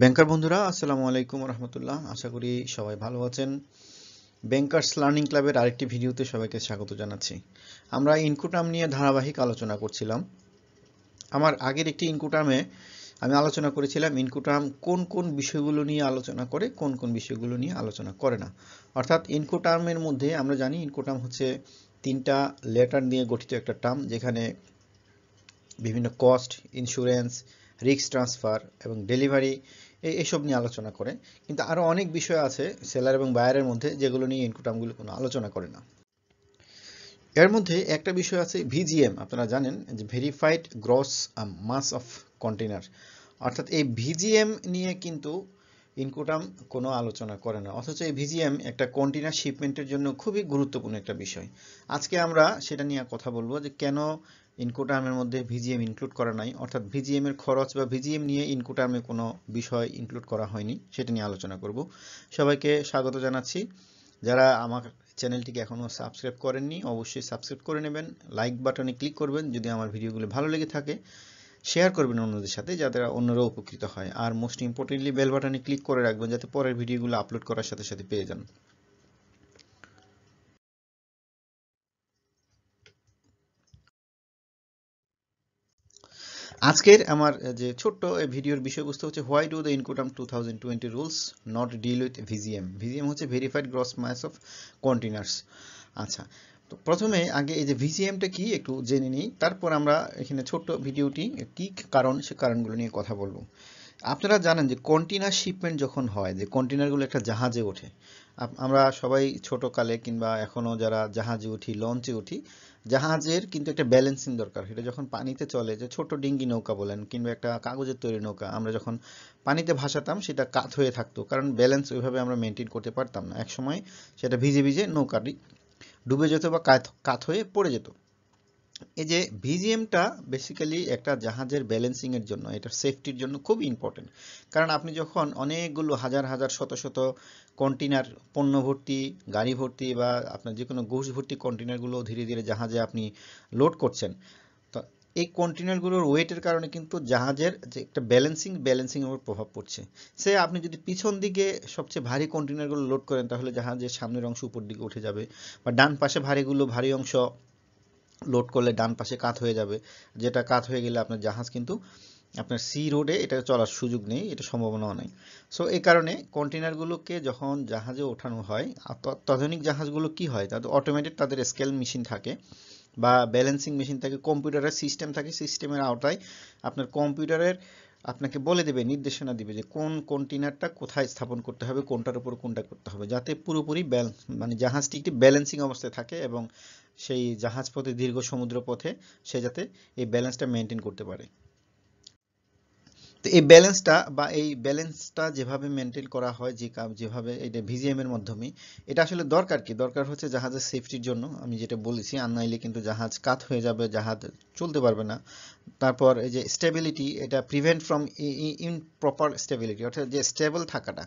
ব্যাংকার বন্ধুরা আসসালামু আলাইকুম রহমতুল্লাহ। আশা করি সবাই ভালো আছেন। ব্যাংকার্স লার্নিং ক্লাবের আরেকটি ভিডিওতে সবাইকে স্বাগত জানাচ্ছি। আমরা ইনকোটার্ম নিয়ে ধারাবাহিক আলোচনা করছিলাম। আমার আগের একটি ইনকোটার্মে আমি আলোচনা করেছিলাম ইনকোটার্ম কোন কোন বিষয়গুলো নিয়ে আলোচনা করে, কোন কোন বিষয়গুলো নিয়ে আলোচনা করে না। অর্থাৎ ইনকোটার্মের মধ্যে আমরা জানি ইনকোটার্ম হচ্ছে তিনটা লেটার নিয়ে গঠিত একটা টার্ম, যেখানে বিভিন্ন কস্ট, ইন্স্যুরেন্স, রিস্ক ট্রান্সফার এবং ডেলিভারি এসব নিয়ে আলোচনা করে। কিন্তু আরও অনেক বিষয় আছে সেলার এবং বায়ারের মধ্যে, যেগুলো নিয়ে ইনকোটার্মগুলো কোনো আলোচনা করে না। এর মধ্যে একটা বিষয় আছে ভিজিএম। আপনারা জানেন যে verified gross mass of container, অর্থাৎ এই ভিজিএম নিয়ে কিন্তু ইনকোটার্ম কোনো আলোচনা করে না, অথচ এই ভিজিএম একটা কন্টেনার শিপমেন্টের জন্য খুবই গুরুত্বপূর্ণ একটা বিষয়। আজকে আমরা সেটা নিয়ে কথা বলবো যে কেন ইনকোটার্মের মধ্যে ভিজিএম ইনক্লুড করা নাই, অর্থাৎ ভিজিএম এর খরচ বা ভিজিএম নিয়ে ইনকোটার্মে কোনো বিষয় ইনক্লুড করা হয়নি, সেটা নিয়ে আলোচনা করব। সবাইকে স্বাগত জানাচ্ছি। যারা আমার চ্যানেলটিকে এখনও সাবস্ক্রাইব করেননি অবশ্যই সাবস্ক্রাইব করে নেবেন, লাইক বাটনে ক্লিক করবেন যদি আমার ভিডিওগুলো ভালো লেগে থাকে, শেয়ার করবেন অন্যদের সাথে যাতে অন্যরাও উপকৃত হয়, আর মোস্ট ইম্পর্টেন্টলি বেল বাটনে ক্লিক করে রাখবেন যাতে পরের ভিডিওগুলো আপলোড করার সাথে সাথে পেয়ে যান। আজকের আমার যে ছোট্ট ভিডিওর বিষয়বস্তু হচ্ছে why do the Incoterm 2020 rules not deal with VGM. VGM হচ্ছে verified gross mass of containers. আচ্ছা, তো প্রথমে আগে এই যে ভিজিএমটা কি একটু জেনে নিই, তারপর আমরা এখানে ছোট্ট ভিডিওটি কি কারণ সে কারণগুলো নিয়ে কথা বলবো। আপনারা জানেন যে কন্টেনার শিপমেন্ট যখন হয়, যে কন্টেনারগুলো একটা জাহাজে ওঠে, আমরা সবাই ছোটকালে কিংবা এখনও যারা জাহাজে উঠি, লঞ্চে উঠি, জাহাজের কিন্তু একটা ব্যালেন্সিং দরকার। এটা যখন পানিতে চলে, যে ছোট ডিঙ্গি নৌকা বলেন কিংবা একটা কাগজের তৈরি নৌকা, আমরা যখন পানিতে ভাসাতাম সেটা কাত হয়ে থাকতো, কারণ ব্যালেন্স ওইভাবে আমরা মেনটেন করতে পারতাম না। এক সময় সেটা ভিজে ভিজে নৌকাটি ডুবে যেত বা কাত হয়ে পড়ে যেত। এই যে ভিজিএমটা বেসিক্যালি একটা জাহাজের ব্যালেন্সিং এর জন্য, এটা সেফটির জন্য খুব ইম্পর্টেন্ট। কারণ আপনি যখন অনেকগুলো হাজার হাজার শত শত কন্টেনার, পণ্য ভর্তি গাড়ি ভর্তি বা আপনার যে কোনো গোশ ভর্তি কন্টেনারগুলো ধীরে ধীরে জাহাজে আপনি লোড করছেন, তো এই কন্টেনারগুলোর ওয়েটের কারণে কিন্তু জাহাজের যে একটা ব্যালেন্সিং এর উপর প্রভাব পড়ছে। সে আপনি যদি পিছন দিকে সবচেয়ে ভারী কন্টেনারগুলো লোড করেন, তাহলে জাহাজের সামনের অংশ উপর দিকে উঠে যাবে, বা ডান পাশে ভারী অংশ লোড করলে ডান পাশে কাত হয়ে যাবে, যেটা কাত হয়ে গেলে আপনার জাহাজ কিন্তু আপনার সি রোডে এটা চলার সুযোগ নেই, এটা সম্ভাবনাও নেই। সো এই কারণে কন্টেনারগুলোকে যখন জাহাজে ওঠানো হয়, আধুনিক জাহাজগুলো কি হয়, তাদের অটোমেটেড, তাদের স্কেল মেশিন থাকে বা ব্যালেন্সিং মেশিন থাকে, কম্পিউটারের সিস্টেম থাকে। সিস্টেমের আওতায় আপনার কম্পিউটারের আপনাকে বলে দেবে, নির্দেশনা দিবে যে কোন কন্টেনারটা কোথায় স্থাপন করতে হবে, কোনটার উপর কোনটা করতে হবে, যাতে পুরোপুরি মানে জাহাজটি একটি ব্যালেন্সিং অবস্থায় থাকে এবং সেই জাহাজ পথে, দীর্ঘ সমুদ্র পথে সে যাতে এই ব্যালেন্সটা মেনটেন করতে পারে। তো এই ব্যালেন্সটা যেভাবে মেনটেন করা হয়, যেভাবে এটা ভিজিএম এর মাধ্যমে, এটা আসলে দরকার কি? দরকার হচ্ছে জাহাজের সেফটির জন্য, আমি যেটা বলেছি, আর নাইলে কিন্তু জাহাজ কাত হয়ে যাবে, জাহাজ চলতে পারবে না। তারপর এই যে স্টেবিলিটি, এটা প্রিভেন্ট ফ্রম ইমপ্রপার স্টেবিলিটি, অর্থাৎ যে স্টেবল থাকাটা,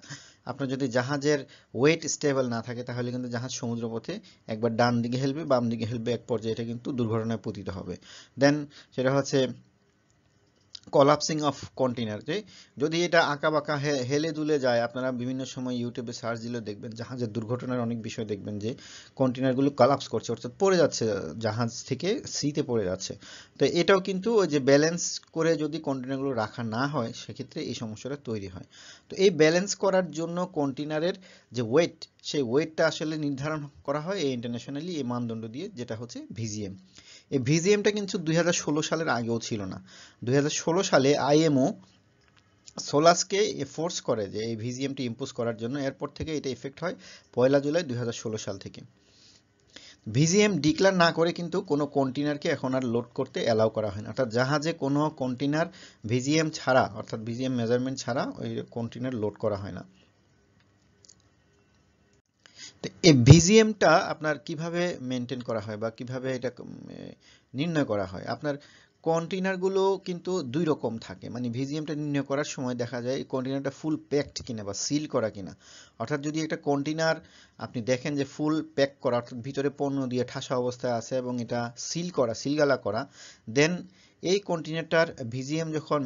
আপনার যদি জাহাজের ওয়েট স্টেবল না থাকে, তাহলে কিন্তু জাহাজ সমুদ্রপথে একবার ডান দিকে হেলবে, বাম দিকে হেলবে, এক পর্যায়ে এটা কিন্তু দুর্ঘটনায় পতিত হবে। দেন সেটা হচ্ছে কলাপসিং অফ কন্টেনার, যে যদি এটা আঁকা বাঁকা হেলে দুলে যায়, আপনারা বিভিন্ন সময় ইউটিউবে সার্চ দিলে দেখবেন জাহাজের দুর্ঘটনার অনেক বিষয় দেখবেন যে কন্টেনারগুলো কলাপস করছে, অর্থাৎ পড়ে যাচ্ছে, জাহাজ থেকে সিতে পড়ে যাচ্ছে। তো এটাও কিন্তু ওই যে ব্যালেন্স করে যদি কন্টেনারগুলো রাখা না হয়, সেক্ষেত্রে এই সমস্যাটা তৈরি হয়। তো এই ব্যালেন্স করার জন্য কন্টেনারের যে ওয়েট, সেই ওয়েটটা আসলে নির্ধারণ করা হয় এই ইন্টারন্যাশনালি এই মানদণ্ড দিয়ে, যেটা হচ্ছে ভিজিএম। এই ভিজিএমটা কিন্তু 2016 সালের আগেও ছিল না। 2016 সালে আইএমও সোলাসকে ফোর্স করে যে এই ভিজিএমটি ইম্পোজ করার জন্য, এরপর থেকে এটা ইফেক্ট হয় 1 জুলাই 2016 সাল থেকে। ভিজিএম ডিক্লেয়ার না করে কিন্তু কোনো কন্টেনারকে এখন আর লোড করতে অ্যালাউ করা হয় না, অর্থাৎ জাহাজে কোনো কন্টেনার ভিজিএম ছাড়া, অর্থাৎ ভিজিএম মেজারমেন্ট ছাড়া ওই কন্টেনার লোড করা হয় না। তো এই ভিজিএমটা আপনার কিভাবে মেনটেন করা হয় বা কিভাবে এটা নির্ণয় করা হয়? আপনার কন্টেনারগুলো কিন্তু দুই রকম থাকে, মানে ভিজিএমটা নির্ণয় করার সময় দেখা যায় এই কন্টেনারটা ফুল প্যাকড কিনা বা সিল করা কিনা। অর্থাৎ যদি একটা কন্টেনার আপনি দেখেন যে ফুল প্যাক করা, অর্থাৎ ভিতরে পণ্য দিয়ে ঠাসা অবস্থায় আছে এবং এটা সিল করা, সিলগালা করা, দেন এই কন্টেইনারটার ভিজিএম যখন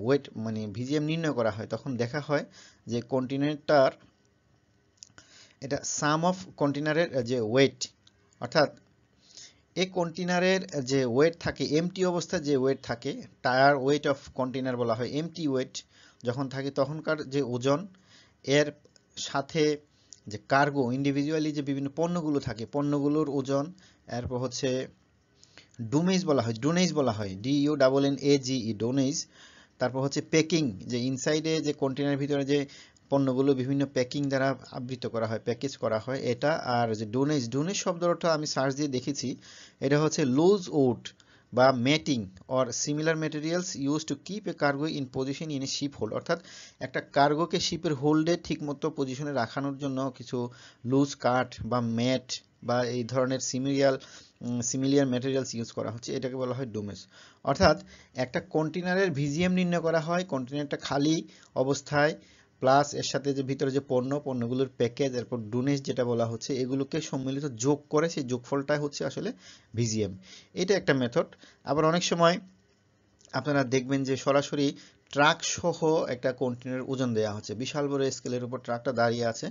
ওয়েট মানে ভিজিএম নির্ণয় করা হয় তখন দেখা হয় যে কন্টেইনারটার এটা সাম অফ কন্টেইনারের যে ওয়েট, অর্থাৎ এই কন্টেইনারের যে ওয়েট থাকে এমটি অবস্থায় যে ওয়েট থাকে টায়ার ওয়েট অফ কন্টেইনার বলা হয় এমটি ওয়েট যখন থাকে তখনকার যে ওজন এর সাথে যে কার্গো ইন্ডিভিজুয়ালি যে বিভিন্ন পণ্যগুলো থাকে পণ্যগুলোর ওজন, এরপর হচ্ছে ডুমেজ বলা হয় DUNNAGE ডোনেজ, তারপর হচ্ছে প্যাকিং যে ইনসাইডে যে কন্টেইনারের ভিতরে যে পণ্যগুলো বিভিন্ন প্যাকিং দ্বারা আবৃত করা হয় প্যাকেজ করা হয় এটা, আর যে ডোনেজ শব্দটা আমি সার্চ দিয়ে দেখেছি এটা হচ্ছে লুজ উড বা matting or similar materials use to keep A cargo in position in a ship hold, অর্থাৎ একটা কার্গোকে শিপের হোল্ডে ঠিকমতো পজিশনে রাখানোর জন্য কিছু লুজ কাঠ বা ম্যাট বা এই ধরনের সিমিলিয়ার ম্যাটেরিয়ালস ইউজ করা হচ্ছে, এটাকে বলা হয় ডোমেজ। অর্থাৎ একটা কন্টেইনারের ভিজিএম নির্ণয় করা হয় কন্টেইনারটা খালি অবস্থায় প্লাস এর সাথে যে ভিতরে যে পণ্যগুলোর প্যাকেজ, এরপর ডোনেজ যেটা বলা হচ্ছে এগুলোকে সম্মিলিত যোগ করে সেই যোগফলটাই হচ্ছে আসলে ভিজিএম। এটা একটা মেথড। আবার অনেক সময় আপনারা দেখবেন যে সরাসরি ট্রাক সহ একটা কন্টেইনার ওজন দেওয়া হচ্ছে, বিশাল বড় স্কেলের উপর ট্রাকটা দাঁড়িয়ে আছে,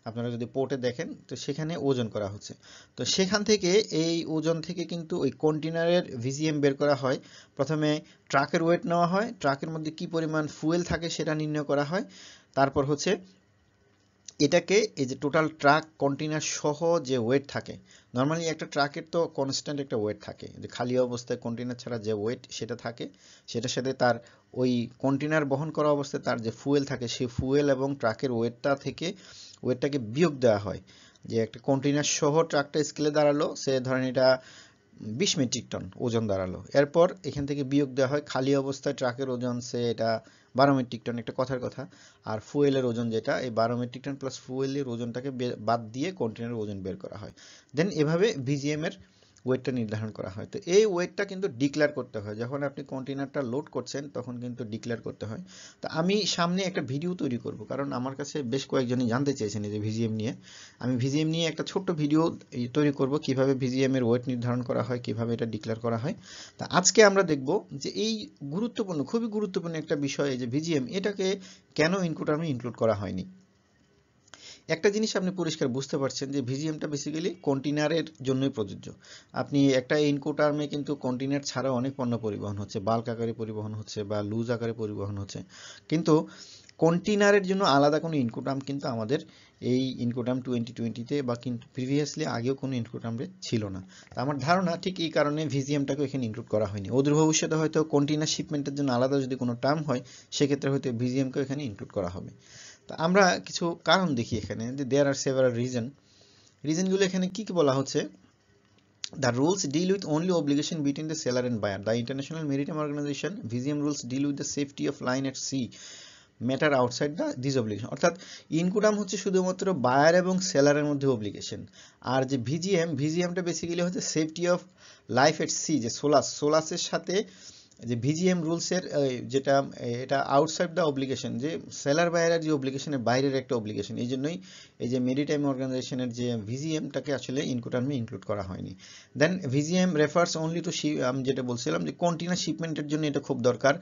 আপনারা যদি পোর্টে দেখেন তো সেখানে ওজন করা হচ্ছে, তো সেখান থেকে এই ওজন থেকে কিন্তু ওই কন্টেইনারের ভিজিএম বের করা হয়। প্রথমে ট্রাকের ওয়েট নেওয়া হয়, ট্রাকের মধ্যে কি পরিমাণ ফুয়েল থাকে সেটা নির্ণয় করা হয়, তারপর হচ্ছে এটাকে এই যে টোটাল ট্রাক কন্টেইনার সহ যে ওয়েট থাকে, নর্মালি একটা ট্রাকের তো কনস্ট্যান্ট একটা ওয়েট থাকে, যে খালি অবস্থায় কন্টেইনার ছাড়া যে ওয়েট সেটা থাকে, সেটার সাথে তার ওই কন্টেইনার বহন করা অবস্থায় তার যে ফুয়েল থাকে সেই ফুয়েল এবং ট্রাকের ওয়েটটাকে বিয়োগ দেওয়া হয়। যে একটা কন্টেইনার সহ ট্রাকটা স্কেলে দাঁড়ালো, সে ধরেন এটা 20 মেট্রিক টন ওজন দাঁড়ালো, এরপর এখান থেকে বিয়োগ দেওয়া হয় খালি অবস্থায় ট্রাকের ওজন, সে এটা 12 মেট্রিক টন, একটা কথার কথা, আর ফুয়েলের ওজন যেটা এই 12 মেট্রিক টন প্লাস ফুয়েলের ওজনটাকে বাদ দিয়ে কন্টেইনারের ওজন বের করা হয়। দেন এভাবে ভিজিএম এর ওয়েটটা নির্ধারণ করা হয়। তো এই ওয়েটটা কিন্তু ডিক্লেয়ার করতে হয়, যখন আপনি কন্টেইনারটা লোড করছেন তখন কিন্তু ডিক্লেয়ার করতে হয়। তো আমি সামনে একটা ভিডিও তৈরি করব, কারণ আমার কাছে বেশ কয়েকজনই জানতে চেয়েছেন এই যে ভিজিএম নিয়ে, আমি ভিজিএম নিয়ে একটা ছোট্ট ভিডিও তৈরি করব কিভাবে ভিজিএম এর ওয়েট নির্ধারণ করা হয়, কিভাবে এটা ডিক্লেয়ার করা হয়। তা আজকে আমরা দেখব যে এই খুবই গুরুত্বপূর্ণ একটা বিষয়, যে ভিজিএম এটাকে কেন ইনকোটার্মে ইনক্লুড করা হয়নি। একটা জিনিস আপনি পরিষ্কার বুঝতে পারছেন যে ভিজিএমটা বেসিক্যালি কন্টেইনারের জন্যই প্রযোজ্য। আপনি একটা ইনকোটার্মে কিন্তু কন্টেইনার ছাড়া অনেক পণ্য পরিবহন হচ্ছে, বাল্ক আকারে পরিবহন হচ্ছে বা লুজ আকারে পরিবহন হচ্ছে, কিন্তু কন্টেইনারের জন্য আলাদা কোনো ইনকোটার্ম কিন্তু আমাদের এই ইনকোটার্ম 2020-তে বা কিন্তু প্রিভিয়াসলি আগেও কোনো ইনকোটার্মে ছিল না। তা আমার ধারণা ঠিক এই কারণে ভিজিএমটাকে এখানে ইনক্লুড করা হয়নি। অদূর ভবিষ্যতে হয়তো কন্টেইনার শিপমেন্টের জন্য আলাদা যদি কোনো টার্ম হয় সেক্ষেত্রে হয়তো ভিজিএমকেও এখানে ইনক্লুড করা হবে। তো আমরা কিছু কারণ দেখি এখানে, যে দেয়ার আর সেভারাল রিজনগুলো এখানে কি কি বলা হচ্ছে। The rules deal with only obligation between the seller and buyer. The International Maritime Organization VZM rules deal with the safety of line at sea matter outside this obligation. অর্থাৎ ইনকোটার্ম হচ্ছে শুধুমাত্র বায়ার এবং সেলারের মধ্যে অব্লিগেশন, আর যে ভিজিএমটা basically হচ্ছে safety of life at sea, যে সোলাসের সাথে যে ভিজিএম রুলসের যেটা এটা আউটসাইড দ্য অব্লিগেশন, যে সেলার বায়ারের যে অব্লিগেশনের বাইরের একটা অব্লিগেশন, এই জন্যই এই যে মেরিটাইম অর্গানাইজেশনের যে ভিজিএমটাকে আসলে ইনকোটার্মে ইনক্লুড করা হয়নি। দেন ভিজিএম রেফার্স অনলি টু আমি যেটা বলছিলাম যে কন্টেইনার শিপমেন্টের জন্য এটা খুব দরকার।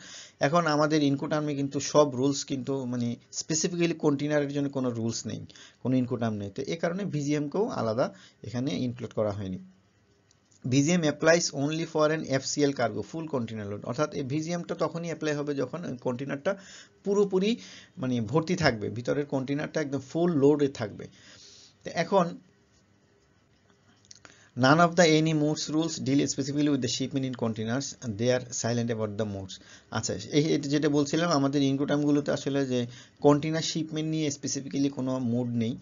এখন আমাদের ইনকোটার্মে কিন্তু সব রুলস কিন্তু মানে স্পেসিফিক্যালি কন্টেইনারের জন্য কোনো রুলস নেই, কোনো ইনকোটার্ম নেই, তো এই কারণে ভিজিএমকেও আলাদা এখানে ইনক্লুড করা হয়নি। VGM applies only for an FCL cargo, full container load, অর্থাৎ এই ভিজিএমটা তখনই অ্যাপ্লাই হবে যখন কন্টেইনারটা পুরোপুরি মানে ভর্তি থাকবে, ভিতরের কন্টেইনারটা একদম ফুল লোডে থাকবে। তো এখন none of the any modes rules deal specifically with the shipment in containers, they are silent about the modes. আচ্ছা, এই যেটা বলছিলাম আমাদের ইনকোটার্মগুলোতে আসলে যে কন্টেইনার শিপমেন্ট নিয়ে স্পেসিফিক্যালি কোনো মোড নেই,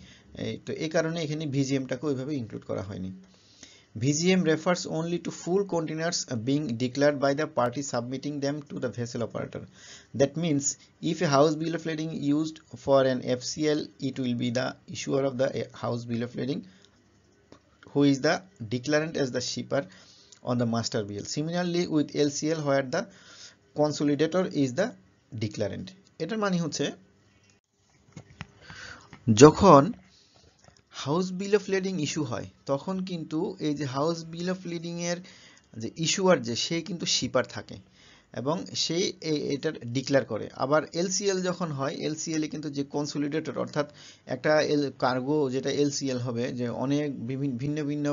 তো এই কারণে এখানে ভিজিএমটাকে ওইভাবে ইনক্লুড করা হয়নি। VGM refers only to full containers being declared by the party submitting them to the vessel operator. That means if a house bill of lading used for an FCL, it will be the issuer of the house bill of lading who is the declarant as the shipper on the master bill. Similarly with LCL where the consolidator is the declarant. এটার মানে হচ্ছে যখন house bill of লেডিং issue হয় তখন কিন্তু এই যে house bill of leading এর যে ইস্যুয়ার যে সে কিন্তু শিপার থাকে, এবং সে এটার ডিক্লেয়ার করে। আবার এলসিএল যখন হয়, এলসিএল এ কিন্তু যে কনসোলিডেটর, অর্থাৎ একটা কার্গো যেটা এলসিএল হবে, যে অনেক ভিন্ন ভিন্ন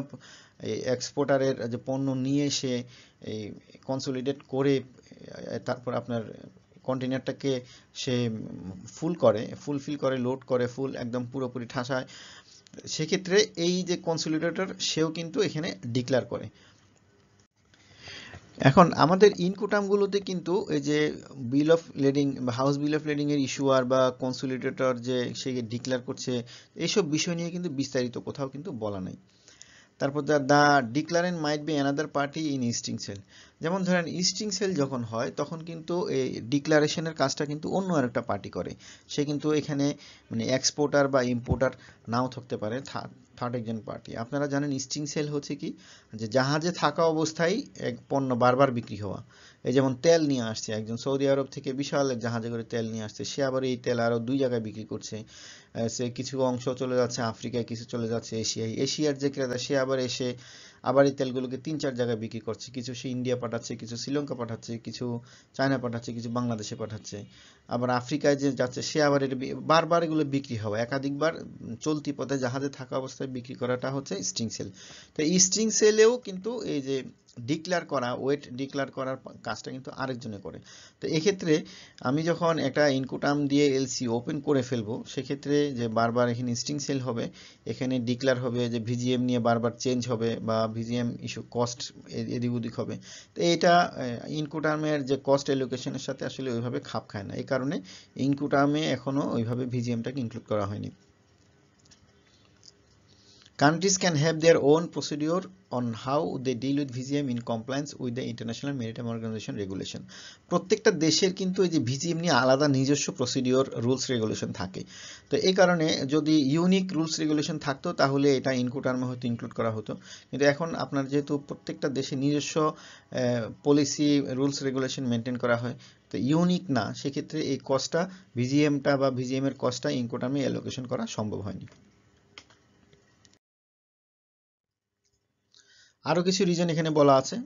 এক্সপোর্টারের যে পণ্য নিয়ে সে এই কনসোলিডেট করে তারপর আপনার কন্টেনারটাকে সে ফুলফিল করে, লোড করে, ফুল একদম পুরোপুরি ঠাসায়, সেক্ষেত্রে এই যে কনসোলিডেটর সেও কিন্তু এখানে ডিক্লেয়ার করে। এখন আমাদের ইনকোটামগুলোতে কিন্তু এই যে বিল অফ লেডিং বা হাউস বিল অফ লেডিং এর ইস্যুয়ার বা কনসোলিডেটর যে সে ডিক্লেয়ার করছে, এইসব বিষয় নিয়ে কিন্তু বিস্তারিত কোথাও কিন্তু বলা নাই। তারপর the declarant might be another party in existing sale. যেমন ধরেন ইস্টিং সেল যখন হয় তখন কিন্তু এই ডিক্লারেশনের কাজটা কিন্তু অন্য আরেকটা পার্টি করে। সে কিন্তু এখানে মানে এক্সপোর্টার বা ইম্পোর্টার নাও থাকতে পারে, থার্ড একজন পার্টি। আপনারা জানেন ইস্টিং সেল হচ্ছে কি, যে জাহাজে থাকা অবস্থায় এক পণ্য বারবার বিক্রি হওয়া। এই যেমন তেল নিয়ে আসছে একজন সৌদি আরব থেকে, বিশাল এক জাহাজে করে তেল নিয়ে আসছে, সে আবার এই তেল আরও 2 জায়গায় বিক্রি করছে। সে কিছু অংশ চলে যাচ্ছে আফ্রিকায়, কিছু চলে যাচ্ছে এশিয়ায়, এশিয়ার যে ক্রেতা সে আবার এসে আবার এই তেলগুলোকে 3-4 জায়গায় বিক্রি করছে, কিছু সে ইন্ডিয়া পাঠাচ্ছে, কিছু শ্রীলঙ্কা পাঠাচ্ছে, কিছু চায়না পাঠাচ্ছে, কিছু বাংলাদেশে পাঠাচ্ছে। আবার আফ্রিকায় যে যাচ্ছে সে আবার এটা বারবার এগুলো বিক্রি হওয়া, একাধিকবার চলতি পথে জাহাজে থাকা অবস্থায় বিক্রি করাটা হচ্ছে স্ট্রিং সেল। তো এই স্ট্রিং সেলেও কিন্তু এই যে ডিক্লেয়ার করা, ওয়েট ডিক্লেয়ার করার কাজটা কিন্তু আরেকজনে করে। তো এক্ষেত্রে আমি যখন একটা ইনকোটাম দিয়ে এলসি ওপেন করে ফেলবো, সেক্ষেত্রে যে বারবার এখানে স্ট্রিং সেল হবে, এখানে ডিক্লেয়ার হবে যে ভিজিএম নিয়ে বারবার চেঞ্জ হবে বা ভিজিএম ইস্যু কস্ট এদিক ওদিক হবে। তো এটা ইনকোটামের যে কস্ট এলোকেশনের সাথে আসলে ওইভাবে খাপ খায় না, এই কারণে ইনকোটামে এখনো ওইভাবে ভিজিএমটাকে ইনক্লুড করা হয়নি। Countries can have their own procedure on how they deal with VGM in compliance with the International Maritime Organization regulation. প্রত্যেকটা দেশের কিন্তু এই যে ভিজিএম নিয়ে আলাদা নিজস্ব প্রসিডিওর, রুলস রেগুলেশন থাকে। তো এই কারণে যদি ইউনিক রুলস রেগুলেশন থাকতো তাহলে এটা ইনকোটার্মে হয়তো ইনক্লুড করা হতো। কিন্তু এখন আপনার যেহেতু প্রত্যেকটা দেশে নিজস্ব পলিসি, রুলস রেগুলেশন মেনটেন করা হয়, তো ইউনিক না, সেক্ষেত্রে এই কস্টটা ভিজিএমটা বা ভিজিএম এর কস্টটা ইনকোটার্মে অ্যালোকেশন করা সম্ভব হয়নি। আরো কিছু রিজন এখানে বলা আছে।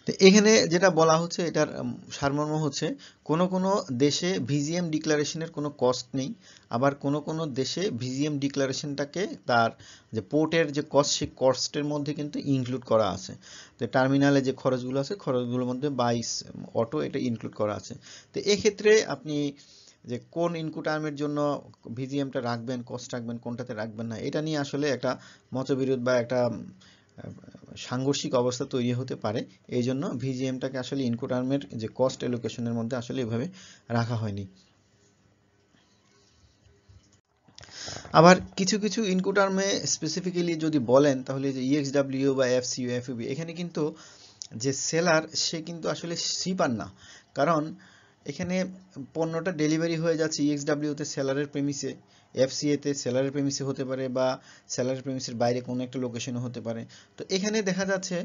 তো এখানে যেটা বলা হচ্ছে এটার সারমর্ম হচ্ছে, কোনো কোনো দেশে ভিজিএম ডিক্লারেশনের কোনো কস্ট নেই, আবার কোনো কোনো দেশে ভিজিএম ডিক্লারেশনটাকে তার যে পোর্টের যে কস্ট, সেই কস্টের মধ্যে কিন্তু ইনক্লুড করা আছে। তো টার্মিনালে যে খরচগুলো আছে, খরচগুলোর মধ্যে বাইস অটো এটা ইনক্লুড করা আছে। তো এক্ষেত্রে আপনি যে কোন ইনকোটার্মের জন্য ভিজিএমটা রাখবেন, কস্ট রাখবেন, কোনটাতে রাখবেন না, এটা নিয়ে আসলে একটা মতবিরোধ বা একটা সাংঘর্ষিক অবস্থা তৈরি হতে পারে। এই জন্য ভিজিএমটাকে আসলে ইনকোটার্মের যে কস্ট এলোকেশনের মধ্যে আসলে এভাবে রাখা হয়নি। আবার কিছু কিছু ইনকোটার্মে স্পেসিফিক্যালি যদি বলেন তাহলে যে ইএক্সডব্লিউ বা এফসিউ, এফইবি, এখানে কিন্তু যে সেলার সে কিন্তু আসলে শিপার না, কারণ এখানে পণ্যটা ডেলিভারি হয়ে যাচ্ছে ইএক্সডব্লিউতে সেলারের প্রেমিসে, এফসিএতে সেলারের প্রেমিসে হতে পারে বা সেলারের প্রেমিসের বাইরে কোনো একটা লোকেশনে হতে পারে। তো এখানে দেখা যাচ্ছে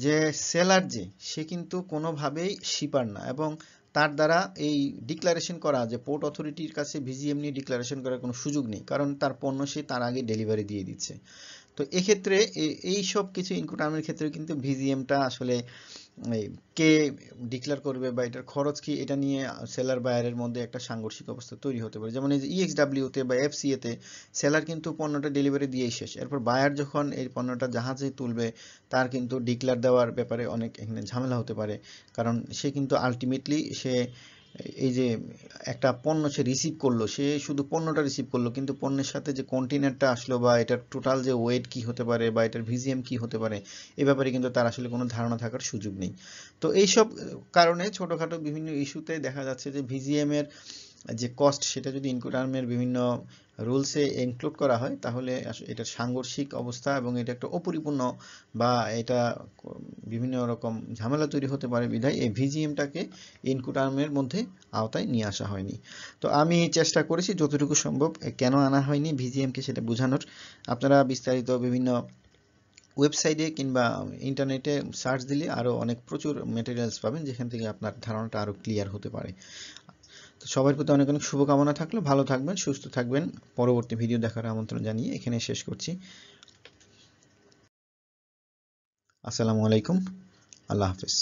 যে সেলার যে সে কিন্তু কোনোভাবেই শিপার না, এবং তার দ্বারা এই ডিক্লারেশন করা যে পোর্ট অথরিটির কাছে ভিজিএম নিয়ে ডিক্লারেশন করার কোনো সুযোগ নেই, কারণ তার পণ্য সে তার আগে ডেলিভারি দিয়ে দিচ্ছে। তো এক্ষেত্রে এই সব কিছু ইনকোটার্মের ক্ষেত্রে কিন্তু ভিজিএমটা আসলে কে ডিক্লেয়ার করবে বা এটার খরচ কি, এটা নিয়ে সেলার বায়ারের মধ্যে একটা সাংঘর্ষিক অবস্থা তৈরি হতে পারে। যেমন এই যে ইএক্সডব্লিউতে বা এফসিএতে সেলার কিন্তু পণ্যটা ডেলিভারি দিয়েই শেষ, এরপর বায়ার যখন এই পণ্যটা জাহাজে তুলবে তার কিন্তু ডিক্লেয়ার দেওয়ার ব্যাপারে অনেক এখানে ঝামেলা হতে পারে, কারণ সে কিন্তু আলটিমেটলি সে এই যে একটা পণ্য সে রিসিভ করলো, সে শুধু পণ্যটা রিসিভ করলো, কিন্তু পণ্যের সাথে যে কন্টেনারটা আসলো বা এটার টোটাল যে ওয়েট কি হতে পারে বা এটার ভিজিএম কি হতে পারে, এ ব্যাপারে কিন্তু তার আসলে কোনো ধারণা থাকার সুযোগ নেই। তো এইসব কারণে ছোটোখাটো বিভিন্ন ইস্যুতে দেখা যাচ্ছে যে ভিজিএম এর যে কস্ট সেটা যদি ইনকোটার্মের বিভিন্ন রুলসে ইনক্লুড করা হয় তাহলে এটার সাংঘর্ষিক অবস্থা এবং এটা একটা অপরিপূর্ণ বা এটা বিভিন্ন রকম ঝামেলা তৈরি হতে পারে, বিধায় এই ভিজিএমটাকে ইনকোটার্মের মধ্যে আওতায় নিয়ে আসা হয়নি। তো আমি চেষ্টা করেছি যতটুকু সম্ভব কেন আনা হয়নি ভিজিএমকে সেটা বোঝানোর। আপনারা বিস্তারিত বিভিন্ন ওয়েবসাইটে কিংবা ইন্টারনেটে সার্চ দিলে আরও অনেক প্রচুর মেটেরিয়ালস পাবেন, যেখান থেকে আপনার ধারণাটা আরও ক্লিয়ার হতে পারে। তো সবার প্রতি অনেক অনেক শুভকামনা থাকলো, ভালো থাকবেন, সুস্থ থাকবেন। পরবর্তী ভিডিও দেখার আমন্ত্রণ জানিয়ে এখানে শেষ করছি। আসসালামু আলাইকুম, আল্লাহ হাফেজ।